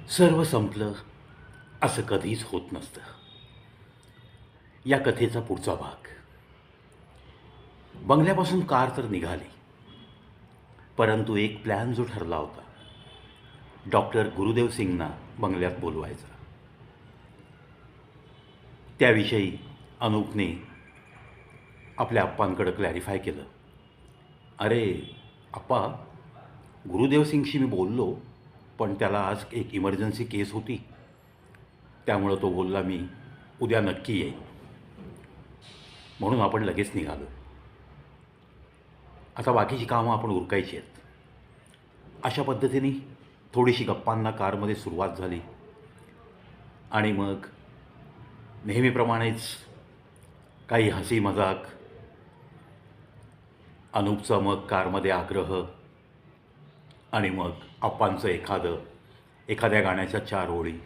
सर्व संपलं असं कधीच होत नसतं. या कथेचा पुढचा भाग. बंगल्यापासून कार तर निघाली, परंतु एक प्लॅन जो ठरला होता, डॉक्टर गुरुदेव सिंगना बंगल्यात बोलवायचा, त्याविषयी अनूपने आपल्या आप्पांकडे क्लॅरिफाय केलं. अरे आप्पा, गुरुदेव सिंगशी मी बोललो, पण त्याला आज एक इमर्जन्सी केस होती, त्यामुळं तो बोलला मी उद्या नक्की येईन. म्हणून आपण लगेच निघालो. आता बाकीची कामं आपण उरकायची आहेत. अशा पद्धतीने थोडीशी गप्पांना कारमध्ये सुरुवात झाली आणि मग नेहमीप्रमाणेच काही हसी मजाक, अनूपचा मग कारमध्ये आग्रह आणि मग आप्पांचं एखाद्या गाण्याच्या 4 ओळी,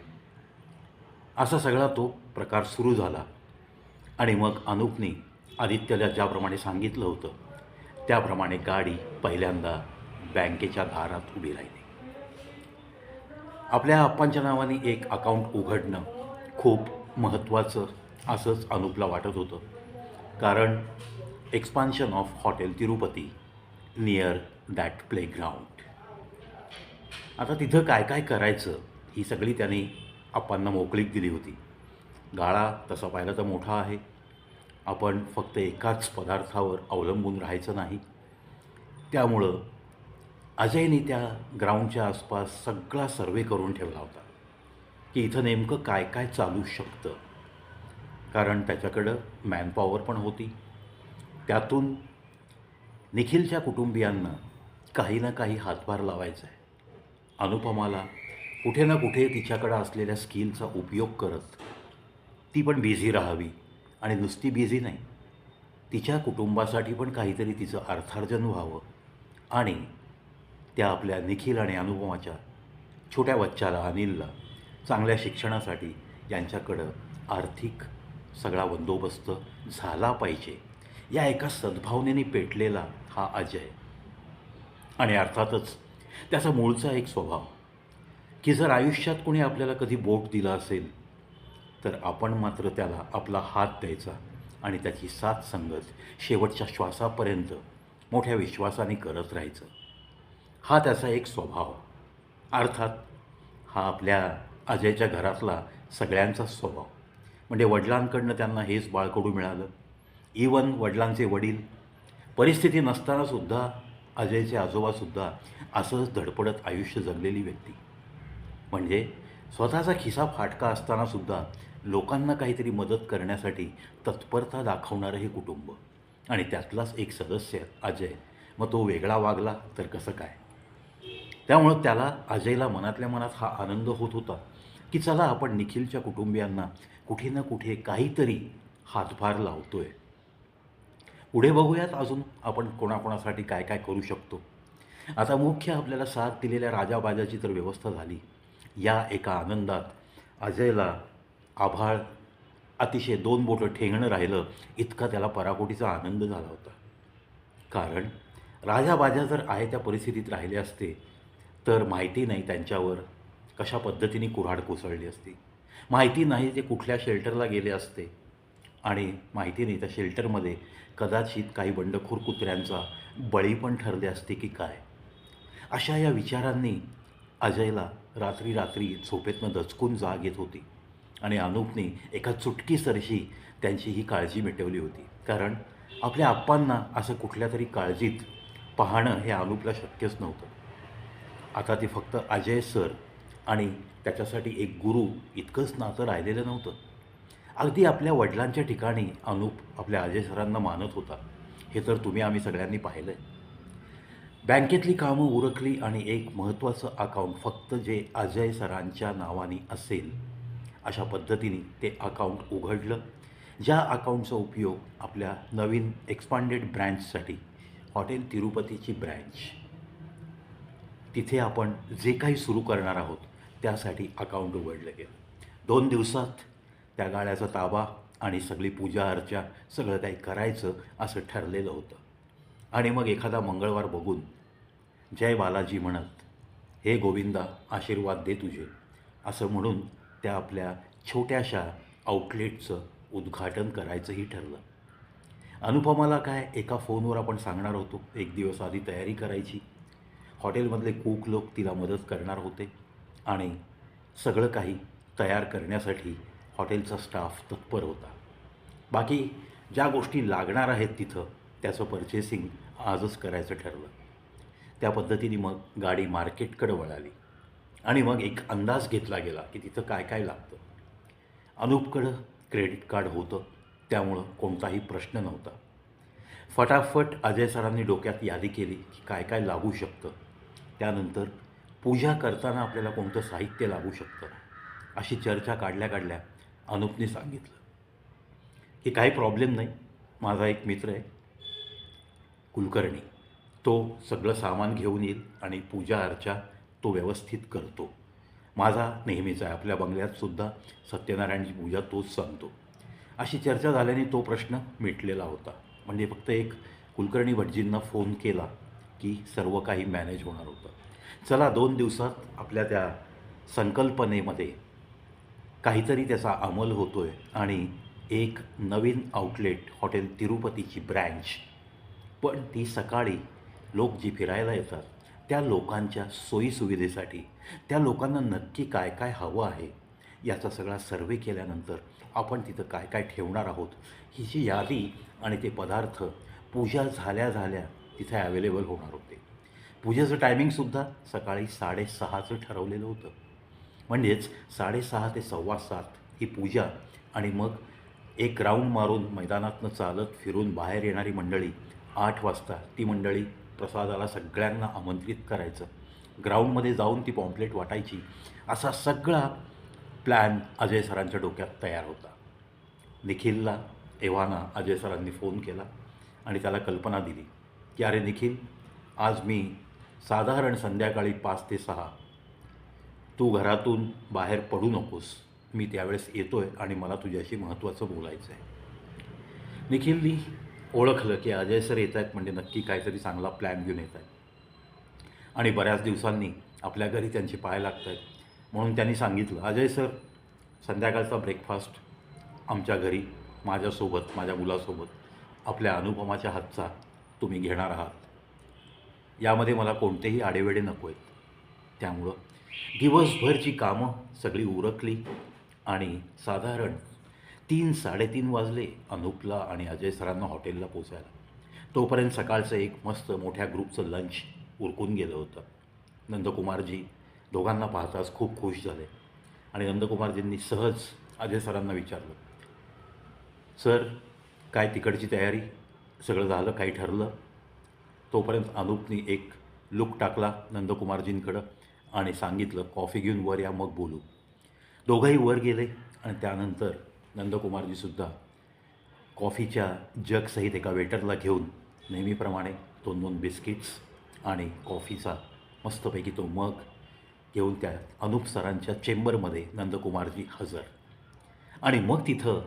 असा सगळा तो प्रकार सुरू झाला. आणि मग अनूपने आदित्यला ज्याप्रमाणे सांगितलं होतं त्याप्रमाणे गाडी पहिल्यांदा बँकेच्या दारात उभी राहिली. आपल्या आप्पांच्या नावाने एक अकाउंट उघडणं खूप महत्त्वाचं असंच अनूपला वाटत होतं, कारण expansion of hotel Tirupati near that playground. आता तिथं काय काय करायचं ही सगळी त्यांनी आप्पांना मोकळीक दिली होती. गाळा तसा पाहिला तर मोठा आहे. आपण फक्त एकाच पदार्थावर अवलंबून राहायचं नाही. त्यामुळं अजयने त्या ग्राउंडच्या आसपास सगळा सर्वे करून ठेवला होता की इथं नेमकं काय काय चालू शकतं, कारण त्याच्याकडं मॅनपॉवर पण होती. त्यातून निखिलच्या कुटुंबियांना काही ना काही हातभार लावायचा आहे. अनुपमाला कुठे ना कुठे तिच्याकडं असलेल्या स्किलचा उपयोग करत ती पण बिझी राहावी, आणि नुसती बिझी नाही, तिच्या कुटुंबासाठी पण काहीतरी तिचं अर्थार्जन व्हावं, आणि त्या आपल्या निखिल आणि अनुपमाच्या छोट्या बच्चाला अनिलला चांगल्या शिक्षणासाठी यांच्याकडं आर्थिक सगळा बंदोबस्त झाला पाहिजे, या एका सद्भावनेने पेटलेला हा अजय. आणि अर्थातच त्याचा मूळचा एक स्वभाव की जर आयुष्यात कोणी आपल्याला कधी बोट दिला असेल तर आपण मात्र त्याला आपला हात द्यायचा आणि त्याची साथ संगत शेवटच्या श्वासापर्यंत मोठ्या विश्वासाने करत राहायचं. हा त्याचा एक स्वभाव. अर्थात हा आपल्या अजयच्या घरातला सगळ्यांचाच स्वभाव. म्हणजे वडिलांकडनं त्यांना हेच बाळकडू मिळालं. इवन वडिलांचे वडील परिस्थिती नसतानासुद्धा अजयचे आजोबासुद्धा असंच धडपडत आयुष्य जगलेली व्यक्ती. म्हणजे स्वतःचा खिसा फाटका असतानासुद्धा लोकांना काहीतरी मदत करण्यासाठी तत्परता दाखवणारं हे कुटुंब, आणि त्यातलाच एक सदस्य अजय. मग तो वेगळा वागला तर कसं काय? त्यामुळं त्याला, अजयला मनातल्या मनात हा आनंद होत होता की चला आपण निखिलच्या कुटुंबियांना कुठे ना कुठे काहीतरी हातभार लावतोय. पुढे बघूयात अजून आपण कोणाकोणासाठी काय काय करू शकतो. आता मुख्य आपल्याला साथ दिलेल्या राजाबाजाची तर व्यवस्था झाली. या एका आनंदात अजयला आभाळ अतिशय 2 बोटं ठेंगणं राहिलं इतका त्याला पराकोटीचा आनंद झाला होता. कारण राजाबाजा जर आहे त्या परिस्थितीत राहिले असते तर माहिती नाही त्यांच्यावर कशा पद्धतीने कुऱ्हाड कोसळली असती, माहिती नाही ते कुठल्या शेल्टरला गेले असते, आणि माहिती नाही त्या शेल्टरमध्ये कदाचित काही बंडखोर कुत्र्यांचा बळी पण ठरले असते की काय. अशा या विचारांनी अजयला रात्री रात्री झोपेतनं दचकून जाग येत होती, आणि अनूपने एका चुटकीसरशी त्यांची ही काळजी मिटवली होती. कारण आपल्या आप्पांना असं कुठल्या तरी काळजीत पाहणं हे अनूपला शक्यच नव्हतं. आता ती फक्त अजय सर आणि त्याच्यासाठी एक गुरु इतकंच नातं राहिलेलं नव्हतं. अगदी आपल्या वडिलांच्या ठिकाणी अनूप आपल्या अजय सरांना मानत होता. हे तर तुम्ही आम्ही सगळ्यांनी पाहिलं आहे. बँकेतली कामं उरकली आणि एक महत्त्वाचं अकाउंट फक्त जे अजय सरांच्या नावाने असेल अशा पद्धतीने ते अकाउंट उघडलं, ज्या अकाउंटचा उपयोग आपल्या नवीन एक्सपांडेड ब्रँचसाठी, हॉटेल तिरुपतीची ब्रँच, तिथे आपण जे काही सुरू करणार आहोत त्यासाठी अकाउंट उघडलं गेलं. 2 दिवसात त्या गाड्याचा ताबा आणि सगळी पूजा अर्चा सगळं काही करायचं असं ठरलेलं होतं. आणि मग एखादा मंगळवार बघून जय बालाजी म्हणत, हे गोविंदा आशीर्वाद दे तुझे, असं म्हणून त्या आपल्या छोट्याशा आउटलेटचं उद्घाटन करायचंही ठरलं. अनुपमाला काय एका फोनवर आपण सांगणार होतो, एक दिवस आधी तयारी करायची. हॉटेलमधले कूक लोक तिला मदत करणार होते आणि सगळं काही तयार करण्यासाठी हॉटेलचा स्टाफ तत्पर होता. बाकी ज्या गोष्टी लागणार आहेत तिथं त्याचं पर्चेसिंग आजच करायचं ठरलं. त्या पद्धतीने मग गाडी मार्केटकडे वळाली आणि मग एक अंदाज घेतला गेला की तिथं काय काय लागतं. अनूपकडं क्रेडिट कार्ड होतं, त्यामुळं कोणताही प्रश्न नव्हता. फटाफट अजय सरांनी डोक्यात यादी केली की काय काय लागू शकतं. त्यानंतर पूजा करताना आपल्याला कोणतं साहित्य लागू शकतं अशी चर्चा काढल्या काढल्या अनूपने सांगितलं की काही प्रॉब्लेम नाही, माझा एक मित्र आहे कुलकर्णी, तो सगळं सामान घेऊन येईल आणि पूजा अर्चा तो व्यवस्थित करतो. माझा नेहमीच आहे, आपल्या बंगल्यातसुद्धा सत्यनारायणची पूजा तोच सांगतो. अशी चर्चा झाल्याने तो प्रश्न मिटलेला होता. म्हणजे फक्त एक कुलकर्णी भटजींना फोन केला की सर्व काही मॅनेज होणार होतं. चला 2 दिवसात आपल्या त्या संकल्पनेमध्ये काहीतरी त्याचा अंमल होतो आहे आणि एक नवीन आउटलेट हॉटेल तिरुपतीची ब्रँच, पण ती सकाळी लोक जी फिरायला येतात त्या लोकांच्या सोयीसुविधेसाठी, त्या लोकांना नक्की काय काय हवं आहे याचा सगळा सर्वे केल्यानंतर आपण तिथं काय काय ठेवणार आहोत ही जी यादी आणि ते पदार्थ पूजा झाल्या झाल्या तिथे अवेलेबल होणार होते. पूजेचं टायमिंगसुद्धा सकाळी 6:30चं ठरवलेलं होतं. म्हणजेच 6:30 ते 7:15 ही पूजा आणि मग एक राऊंड मारून मैदानातनं चालत फिरून बाहेर येणारी मंडळी 8 वाजता ती मंडळी प्रसादाला सगळ्यांना आमंत्रित करायचं, ग्राउंडमध्ये जाऊन ती पॉम्पलेट वाटायची. असा सगळा प्लॅन अजय सरांच्या डोक्यात तयार होता. निखिलला एव्हाना अजय सरांनी फोन केला आणि त्याला कल्पना दिली की अरे निखिल, आज मी साधारण संध्याकाळी 5 ते 6 तू घरातून बाहेर पडू नकोस, मी त्यावेळेस येतो आहे आणि मला तुझ्याशी महत्त्वाचं बोलायचं आहे. निखिलनी ओळखलं की अजय सर येत आहेत म्हणजे नक्की काहीतरी चांगला प्लॅन घेऊन येत आहेत आणि बऱ्याच दिवसांनी आपल्या घरी त्यांचे पाय लागत आहेत. म्हणून त्यांनी सांगितलं, अजय सर, संध्याकाळचा ब्रेकफास्ट आमच्या घरी माझ्यासोबत, माझ्या मुलासोबत आपल्या अनुपमाच्या हातचा तुम्ही घेणार आहात. यामध्ये मला कोणतेही आडेवेडे नको आहेत. त्यामुळं दिवसभरची कामं सगळी उरकली आणि साधारण 3-3:30 वाजले अनूपला आणि अजय सरांना हॉटेलला पोचायला. तोपर्यंत सकाळचं एक मस्त मोठ्या ग्रुपचं लंच उरकून गेलं होतं. नंदकुमारजी दोघांना पाहताच खूप खुश झाले आणि नंदकुमारजींनी सहज अजय सरांना विचारलं, सर काय तिकडची तयारी, सगळं झालं, काही ठरलं? तोपर्यंत अनूपनी एक लुक टाकला नंदकुमारजींकडं आणि सांगितलं, कॉफी घेऊन वर या, मग बोलू. दोघंही वर गेले आणि त्यानंतर नंदकुमारजीसुद्धा कॉफीच्या जगसहित एका वेटरला घेऊन नेहमीप्रमाणे 2-2 बिस्किट्स आणि कॉफीचा मस्तपैकी तो मग घेऊन त्या अनूप सरांच्या चेंबरमध्ये नंदकुमारजी हजर. आणि मग तिथं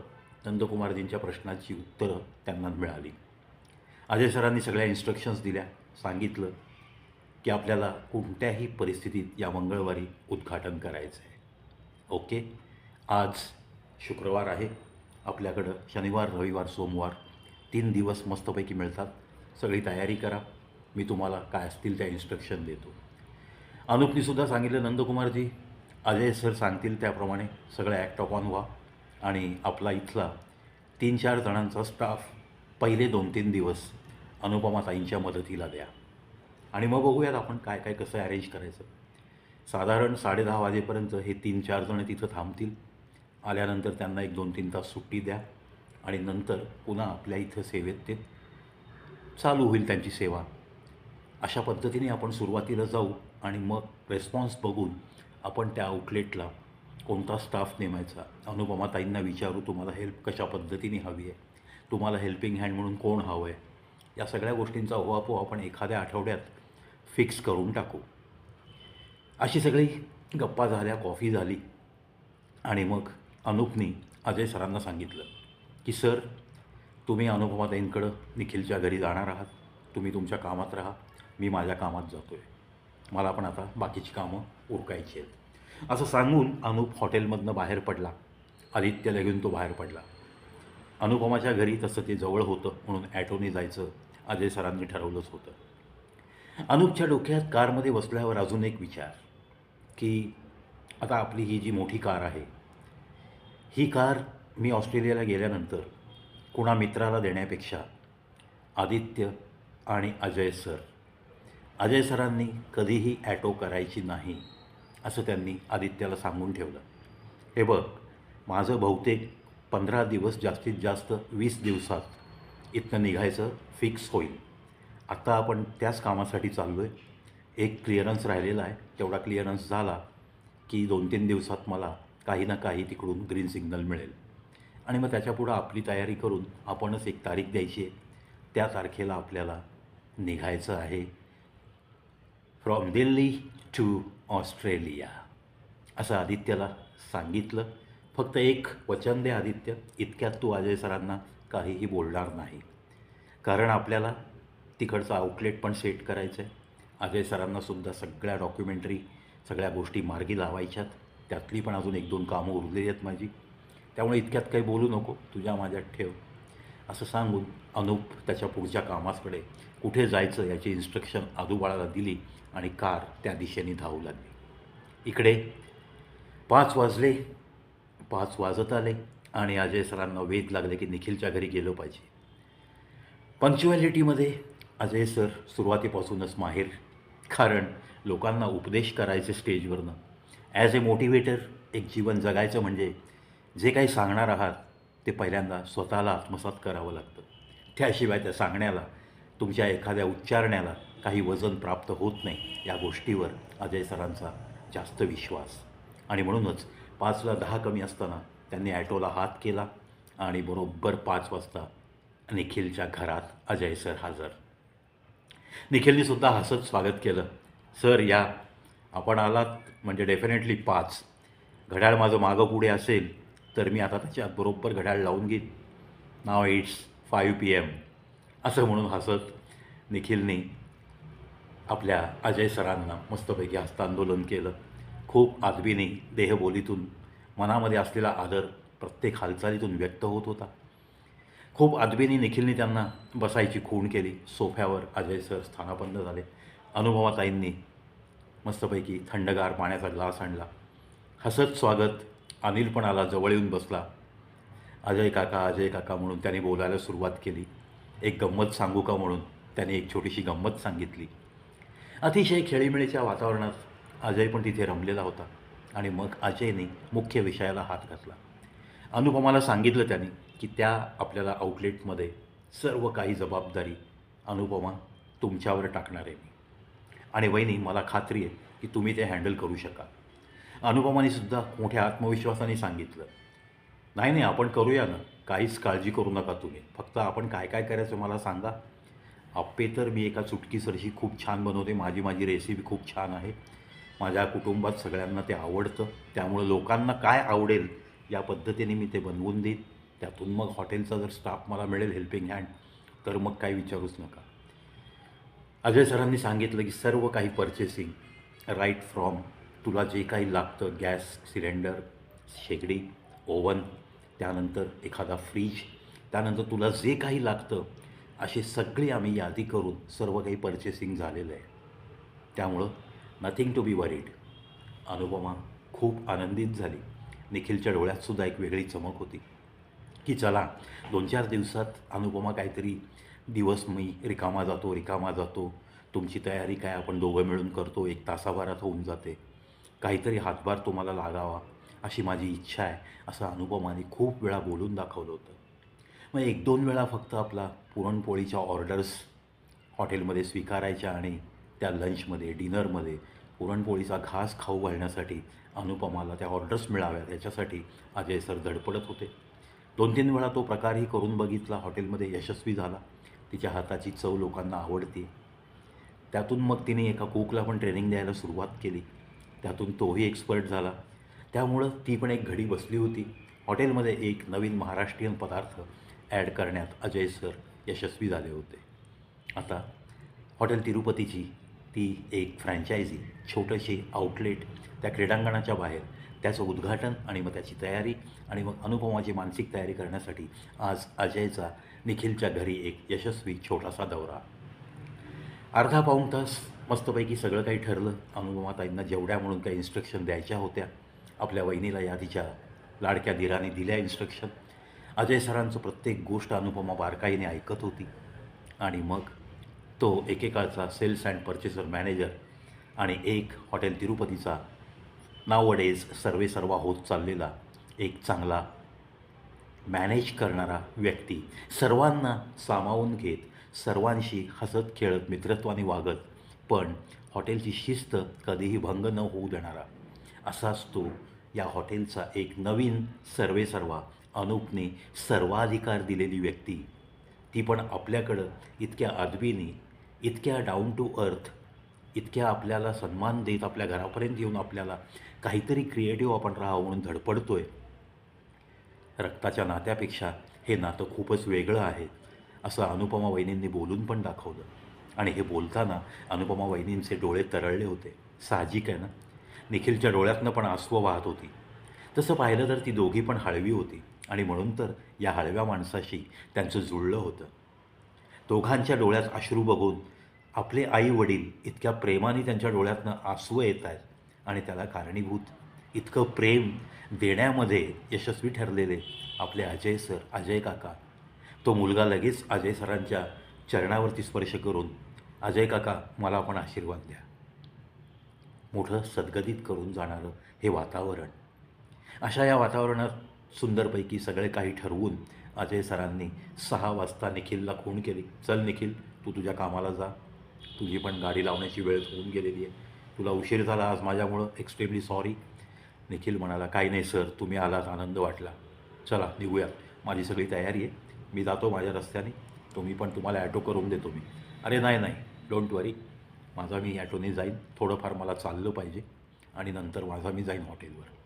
नंदकुमारजींच्या प्रश्नाची उत्तरं त्यांना मिळाली. अजय सरांनी सगळ्या इन्स्ट्रक्शन्स दिल्या, सांगितलं की आपल्याला कोणत्याही परिस्थितीत या मंगळवारी उद्घाटन करायचं आहे. ओके, आज शुक्रवार आहे, आपल्याकडं शनिवार, रविवार, सोमवार 3 दिवस मस्तपैकी मिळतात. सगळी तयारी करा, मी तुम्हाला काय असतील त्या इन्स्ट्रक्शन देतो. अनुपनीसुद्धा सांगितलं, नंदकुमारजी अजय सर सांगतील त्याप्रमाणे सगळं ॲक्ट ऑन व्हा आणि आपला इथला 3-4 जणांचा स्टाफ पहिले 2-3 दिवस अनुपमा ताईंच्या मदतीला द्या आणि मग बघूयात आपण काय काय कसं अरेंज करायचं. साधारण 10:30 वाजेपर्यंत हे 3-4 जण तिथं थांबतील. आल्यानंतर त्यांना एक 2-3 तास सुट्टी द्या आणि नंतर पुन्हा आपल्या इथं सेवेत ते चालू होईल त्यांची सेवा. अशा पद्धतीने आपण सुरुवातीला जाऊ आणि मग रेस्पॉन्स बघून आपण त्या आउटलेटला कोणता स्टाफ नेमायचा. अनुपमा ताईंना विचारू, तुम्हाला हेल्प कशा पद्धतीने हवी आहे, तुम्हाला हेल्पिंग हँड म्हणून कोण हवं आहे, या सगळ्या गोष्टींचा उहापोह आपण एखाद्या आठवड्यात फिक्स करून टाकू. अशी सगळी गप्पा झाल्या, कॉफी झाली आणि मग अनुपनी अजय सरांना सांगितलं की सर, तुम्ही अनुपमा ताईंकडं निखिलच्या घरी जाणार आहात, तुम्ही तुमच्या कामात राहा, मी माझ्या कामात जातो आहे, मला पण आता बाकीची कामं उरकायची आहेत. असं सांगून अनूप हॉटेलमधनं बाहेर पडला. आदित्यला घेऊन तो बाहेर पडला. अनुपमाच्या घरी तसं ते जवळ होतं म्हणून ॲटोने जायचं अजय सरांनी ठरवलंच होतं. अनूपच्या डोक्यात कारमध्ये बसल्यावर अजून एक विचार की आता आपली ही जी मोठी कार आहे, ही कार मी ऑस्ट्रेलियाला गेल्यानंतर कुणा मित्राला देण्यापेक्षा आदित्य आणि अजय सरांनी कधीही ॲटो करायची नाही असं त्यांनी आदित्याला सांगून ठेवलं. हे बघ, माझं बहुतेक 15 दिवस जास्तीत जास्त 20 दिवसात इथनं निघायचं फिक्स होईल. आत्ता आपण त्याच कामासाठी चाललो आहे. एक क्लिअरन्स राहिलेला आहे, तेवढा क्लिअरन्स झाला की 2-3 दिवसात मला काही ना काही तिकडून ग्रीन सिग्नल मिळेल आणि मग त्याच्यापुढं आपली तयारी करून आपणच एक तारीख द्यायची आहे. त्या तारखेला आपल्याला निघायचं आहे फ्रॉम दिल्ली टू ऑस्ट्रेलिया असं आदित्यला सांगितलं. फक्त एक वचन दे आदित्य, इतक्यात तू अजय सरांना काहीही बोलणार नाही, कारण आपल्याला तिकडचं आउटलेट पण सेट करायचं आहे. अजय सरांनासुद्धा सगळ्या डॉक्युमेंटरी सगळ्या गोष्टी मार्गी लावायच्यात. त्यातली पण अजून 1-2 कामं उरलेली आहेत माझी, त्यामुळे इतक्यात काही बोलू नको, तुझ्या माझ्यात ठेव असं सांगून अनूप त्याच्या पुढच्या कामाकडे कुठे जायचं याची इन्स्ट्रक्शन आजूबाळाला दिली आणि कार त्या दिशेने धावू लागली. इकडे 5 वाजले, 5 वाजत आले आणि अजय सरांना वेध लागले की निखिलच्या घरी गेलं पाहिजे. पंक्च्युअॅलिटीमध्ये अजय सर सुरुवातीपासूनच माहेर, कारण लोकांना उपदेश करायचे स्टेजवरनं. ॲज ए मोटिवेटर एक जीवन जगायचं म्हणजे जे काही सांगणार आहात ते पहिल्यांदा स्वतःला आत्मसात करावं लागतं. त्याशिवाय त्या सांगण्याला, तुमच्या एखाद्या उच्चारण्याला काही वजन प्राप्त होत नाही. या गोष्टीवर अजय सरांचा जास्त विश्वास, आणि म्हणूनच 5ला 10 कमी असताना त्यांनी ॲटोला हात केला आणि बरोबर 5 वाजता निखिलच्या घरात अजय सर हजर. निखिलनीसुद्धा हसत स्वागत केलं. सर या, आपण आलात म्हणजे डेफिनेटली 5. घड्याळ माझं मागं पुढे असेल तर मी आता त्याच्यात बरोबर घड्याळ लावून घेईन. नाव इट्स 5 PM असं म्हणून हसत निखिलने आपल्या अजय सरांना मस्तपैकी हस्तांदोलन केलं. खूप आदबीने देहबोलीतून मनामध्ये असलेला आदर प्रत्येक हालचालीतून व्यक्त होत होता. खूप आदबीने निखिलने त्यांना बसायची खूण केली. सोफ्यावर अजय सर स्थानापन्न झाले. अनुभवाताईंनी मस्तपैकी थंडगार पाण्याचा ग्लास आणला. हसत स्वागत. अनिल पण आला, जवळ येऊन बसला. अजय काका म्हणून त्याने बोलायला सुरुवात केली. एक गंमत सांगू का म्हणून त्याने एक छोटीशी गंमत सांगितली. अतिशय खेळीमेळीच्या वातावरणात अजय पण तिथे रमलेला होता आणि मग अजयने मुख्य विषयाला हात घातला. अनुपमाला सांगितलं त्याने की त्या आपल्याला आउटलेटमध्ये सर्व काही जबाबदारी अनुपमा तुमच्यावर टाकणार आहे मी, आणि वहिनी मला खात्री आहे की तुम्ही ते हँडल करू शकाल. अनुपमानेसुद्धा मोठ्या आत्मविश्वासाने सांगितलं, नाही आपण करूया ना, काहीच काळजी करू नका तुम्ही, फक्त आपण काय काय करायचं मला सांगा. आप्पे तर मी एका चुटकीसरशी खूप छान बनवते. माझी रेसिपी खूप छान आहे. माझ्या कुटुंबात सगळ्यांना ते आवडतं, त्यामुळं लोकांना काय आवडेल या पद्धतीने मी ते बनवून देईन. त्यातून मग हॉटेलचा जर स्टाफ मला मिळेल हेल्पिंग हँड तर मग काही विचारूच नका. अजय सरांनी सांगितलं की सर्व काही पर्चेसिंग राईट फ्रॉम तुला जे काही लागतं, गॅस सिलेंडर, शेगडी, ओव्हन, त्यानंतर एखादा फ्रीज, त्यानंतर तुला जे काही लागतं अशी सगळी आम्ही यादी करून सर्व काही पर्चेसिंग झालेलं आहे. त्यामुळं nothing to be worried. Anupama खूप आनंदित झाली. निखिलच्या डोळ्यातसुद्धा एक वेगळी चमक होती की चला 2-4 दिवसात अनुपमा काहीतरी दिवस मी रिकामा जातो, तुमची तयारी काय आपण दोघं मिळून करतो, 1 तासाभरात होऊन जाते, काहीतरी हातभार तुम्हाला लागावा अशी माझी इच्छा आहे, असं अनुपमाने खूप वेळा बोलून दाखवलं होतं. मग 1-2 वेळा फक्त आपला पुरणपोळीच्या ऑर्डर्स हॉटेलमध्ये स्वीकारायच्या आणि त्या लंचमध्ये, डिनरमध्ये पुरणपोळीचा घास खाऊ घालण्यासाठी अनुपमाला त्या ऑर्डर्स मिळाव्यात याच्यासाठी अजय सर धडपडत होते. 2-3 वेळा तो प्रकारही करून बघितला, हॉटेलमध्ये यशस्वी झाला. तिच्या हाताची चव लोकांना आवडते. त्यातून मग तिने एका कुकला पण ट्रेनिंग द्यायला सुरुवात केली. त्यातून तोही एक्सपर्ट झाला. त्यामुळं ती पण एक घडी बसली होती. हॉटेलमध्ये एक नवीन महाराष्ट्रीयन पदार्थ ॲड करण्यात अजय सर यशस्वी झाले होते. आता हॉटेल तिरुपतीची ती एक फ्रँचायझी, छोटंशी आउटलेट त्या क्रीडांगणाच्या बाहेर, त्याचं उद्घाटन आणि मग त्याची तयारी आणि मग अनुपमाची मानसिक तयारी करण्यासाठी आज अजयचा निखिलच्या घरी एक यशस्वी छोटासा दौरा. अर्धा पाऊण तास मस्तपैकी सगळं काही ठरलं. अनुपमाताईंना जेवढ्या म्हणून काही इन्स्ट्रक्शन द्यायच्या होत्या, आपल्या वहिनीला या तिच्या लाडक्या दिराने दिल्या इन्स्ट्रक्शन. अजय सरांचं प्रत्येक गोष्ट अनुपमा बारकाईने ऐकत होती. आणि मग तो एकेकाळचा सेल्स अँड परचेसर मॅनेजर आणि एक हॉटेल तिरुपतीचा नावडेज सर्वेसर्वा होत चाललेला एक चांगला मॅनेज करणारा व्यक्ती, सर्वांना सामावून घेत, सर्वांशी हसत खेळत मित्रत्वाने वागत, पण हॉटेलची शिस्त कधीही भंग न होऊ देणारा, असाच तो या हॉटेलचा एक नवीन सर्वेसर्वा, अनुपने सर्वाधिकार दिलेली व्यक्ती. ती पण आपल्याकडं इतक्या अदबीने, इतक्या डाऊन टू अर्थ, इतक्या आपल्याला सन्मान देत आपल्या घरापर्यंत येऊन आपल्याला काहीतरी क्रिएटिव्ह आपण राहावं म्हणून धडपडतोय. रक्ताच्या नात्यापेक्षा हे नातं खूपच वेगळं आहे, असं अनुपमा वहिनींनी बोलून पण दाखवलं. आणि हे बोलताना अनुपमा वहिनींचे डोळे तरळले होते. साहजिक आहे ना, निखिलच्या डोळ्यातनं पण अश्रू वाहत होती. तसं पाहिलं तर ती दोघी पण हळवी होती आणि म्हणून तर या हळव्या माणसाशी त्यांचं जुळलं होतं. दोघांच्या डोळ्यात अश्रू बघून आपले आई वडील इतक्या प्रेमाने त्यांच्या डोळ्यातनं आसवं येत आहेत आणि त्याला कारणीभूत इतकं प्रेम देण्यामध्ये यशस्वी ठरलेले आपले अजय सर, अजय काका. तो मुलगा लगेच अजय सरांच्या चरणावरती स्पर्श करून, अजय काका मला पण आशीर्वाद द्या. मोठं सद्गदित करून जाणारं हे वातावरण. अशा या वातावरणात सुंदरपैकी सगळे काही ठरवून अजय सरांनी 6 वाजता निखिलला फोन केली. चल निखिल, तू तुझ्या कामाला जा, तुझी पण गाडी लावण्याची वेळ होऊन गेलेली आहे, तुला उशीर झाला आज माझ्यामुळं, एक्स्ट्रीमली सॉरी. निखिल म्हणाला, काही नाही सर, तुम्ही आलात आनंद वाटला, चला निघूया, माझी सगळी तयारी आहे, मी जातो माझ्या रस्त्याने, तुम्ही पण, तुम्हाला ॲटो करून देतो मी. अरे नाही नाही, डोंट वरी, माझा मी ॲटोने जाईन, थोडंफार मला चाललं पाहिजे आणि नंतर माझा मी जाईन हॉटेलवर.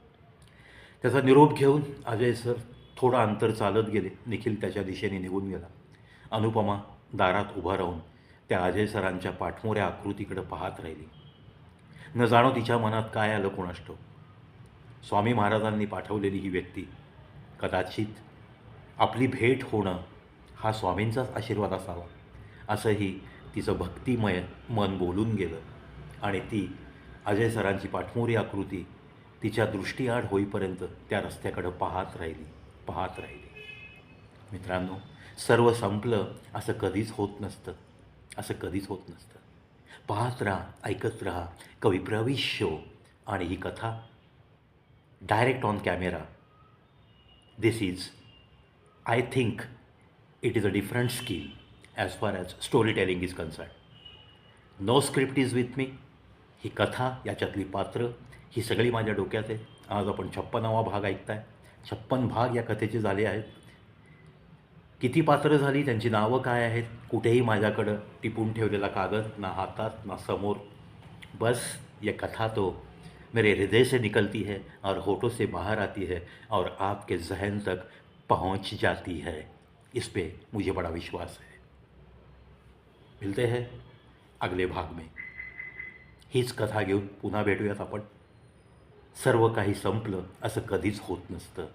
त्याचा निरोप घेऊन अजय सर थोडं अंतर चालत गेले. निखिल त्याच्या दिशेने निघून गेला. अनुपमा दारात उभा राहून त्या अजय सरांच्या पाठमोऱ्या आकृतीकडे पाहत राहिली. न जाणो तिच्या मनात काय आलं कोणास ठाऊक. स्वामी महाराजांनी पाठवलेली ही व्यक्ती, कदाचित आपली भेट होणं हा स्वामींचाच आशीर्वाद असावा, असंही तिचं भक्तिमय मन बोलून गेलं. आणि ती अजय सरांची पाठमोरी आकृती तिच्या दृष्टीआड होईपर्यंत त्या रस्त्याकडं पाहत राहिली. मित्रांनो, सर्व संपलं असं कधीच होत नसतं, पाहत राहा, ऐकत राहा कवी प्रवीश शो आणि ही कथा direct on camera. This is, I think it is a different skill as far as story telling is concern. No script is with me. ही कथा, याच्यातली पात्र ही सगळी माझ्या डोक्यात आहे. आज आपण 56वा भाग ऐकताय. 56 भाग या कथेचे झाले आहेत. किती पात्र झाली, त्यांची नावं काय आहेत, कुठेही माझ्याकडं टिपून ठेवलेला कागद ना हातात ना समोर. बस ये कथा तो मेरे हृदय से निकलती है और होठों से बाहर आती है और आपके जहन तक पहुंच जाती है. इस पे मुझे बड़ा विश्वास है. मिलते हैं अगले भाग में. हीच कथा घेऊन पुन्हा भेटूयात आपण. सर्व काही संपलं असं कधीच होत नसतं.